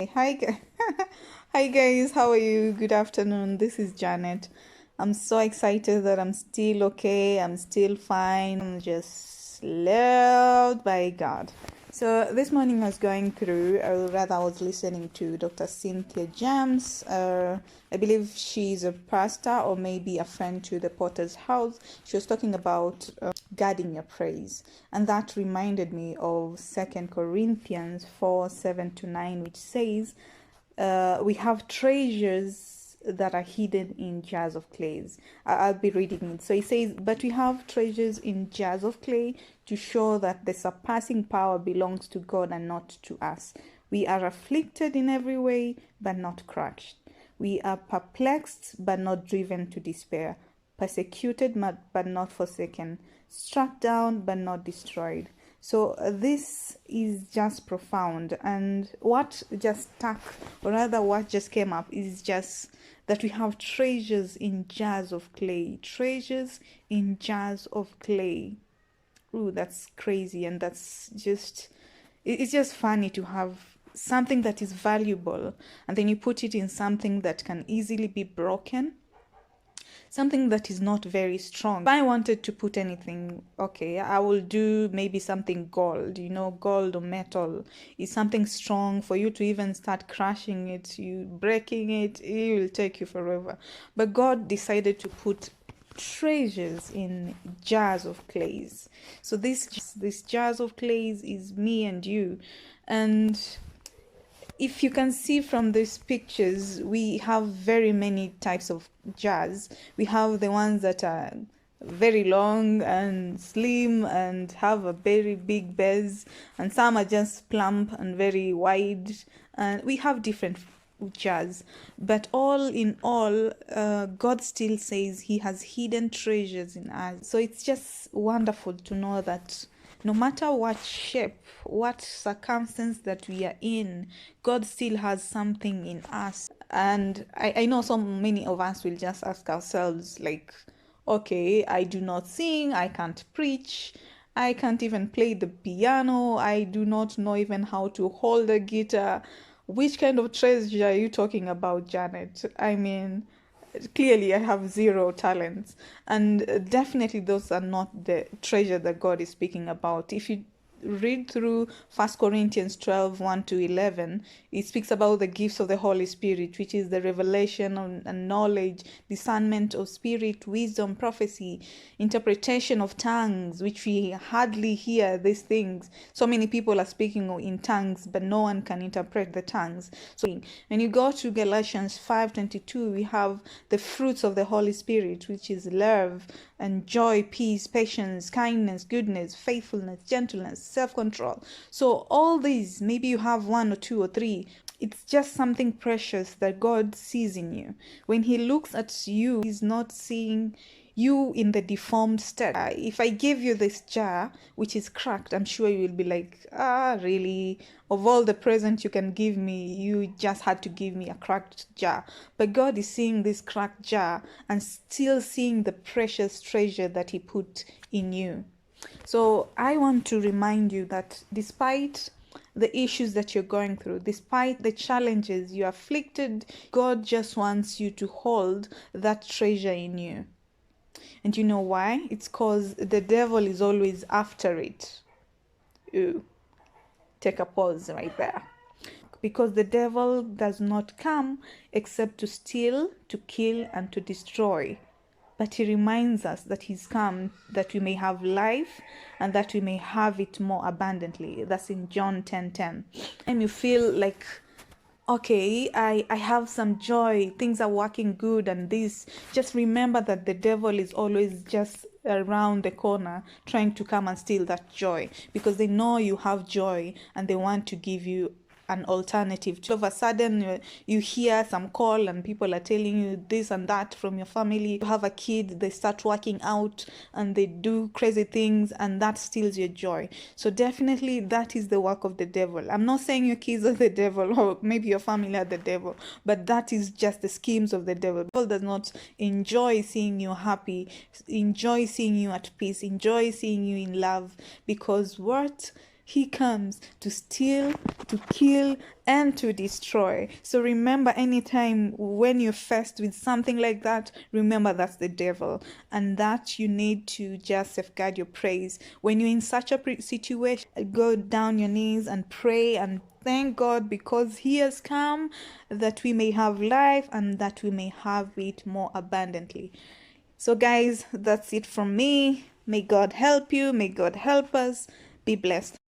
Hi, hi guys, how are you? Good afternoon. This is Janet. I'm so excited that I'm still okay. I'm still fine. I'm just loved by God. So this morning I was going through, or rather, I was listening to Dr. Cynthia James. I believe she's a pastor or maybe a friend to the Potter's House. She was talking about guarding your praise, and that reminded me of 2 Corinthians 4:7-9, which says, we have treasures that are hidden in jars of clays. I'll be reading it. So it says, but we have treasures in jars of clay to show that the surpassing power belongs to God and not to us. We are afflicted in every way, but not crushed. We are perplexed, but not driven to despair. Persecuted, but not forsaken. Struck down, but not destroyed. So this is just profound, and what just stuck, or rather what just came up, is just that we have treasures in jars of clay. Treasures in jars of clay. Ooh, that's crazy, and that's just, it's just funny to have something that is valuable and then you put it in something that can easily be broken, something that is not very strong. If I wanted to put anything, okay, I will do maybe something gold, gold or metal is something strong. For you to even start crushing it, you breaking it will take you forever. But God decided to put treasures in jars of clays. So this jars of clays is me and you. And if you can see from these pictures, we have very many types of jars. We have the ones that are very long and slim and have a very big base, and some are just plump and very wide. And we have different jars, but all in all, God still says He has hidden treasures in us. So it's just wonderful to know that no matter what shape, what circumstance that we are in, God still has something in us. And I know so many of us will just ask ourselves, like, okay, I do not sing, I can't preach, I can't even play the piano, I do not know even how to hold a guitar. Which kind of treasure are you talking about, Janet? I mean, clearly I have zero talents, and definitely those are not the treasure that God is speaking about. If you read through 1 Corinthians 12:1-11, it speaks about the gifts of the Holy Spirit, which is the revelation and knowledge, discernment of spirit, wisdom, prophecy, interpretation of tongues, which we hardly hear these things. So many people are speaking in tongues, but no one can interpret the tongues. So when you go to Galatians 5:22, we have the fruits of the Holy Spirit, which is love and joy, peace, patience, kindness, goodness, faithfulness, gentleness, self-control. So all these, maybe you have one or two or three, it's just something precious that God sees in you. When He looks at you, He's not seeing you in the deformed state. If I give you this jar, which is cracked, I'm sure you will be like, really? Of all the presents you can give me, you just had to give me a cracked jar. But God is seeing this cracked jar and still seeing the precious treasure that He put in you. So I want to remind you that despite the issues that you're going through, despite the challenges you're afflicted, God just wants you to hold that treasure in you. And you know why? It's because the devil is always after it. Ooh, take a pause right there. Because the devil does not come except to steal, to kill, and to destroy. But he reminds us that he's come that we may have life and that we may have it more abundantly. That's in John 10:10. And you feel like, okay, I have some joy, things are working good, and this, just remember that the devil is always just around the corner trying to come and steal that joy, because they know you have joy and they want to give you an alternative. All of a sudden you hear some call and people are telling you this and that from your family. You have a kid, they start working out and they do crazy things, and that steals your joy. So definitely that is the work of the devil. I'm not saying your kids are the devil or maybe your family are the devil, but that is just the schemes of the devil. The devil does not enjoy seeing you happy, enjoy seeing you at peace, enjoy seeing you in love, because what He comes to steal, to kill, and to destroy. So remember, anytime when you're faced with something like that, remember that's the devil, and that you need to just safeguard your praise. When you're in such a situation, go down your knees and pray and thank God, because He has come that we may have life and that we may have it more abundantly. So, guys, that's it from me. May God help you. May God help us. Be blessed.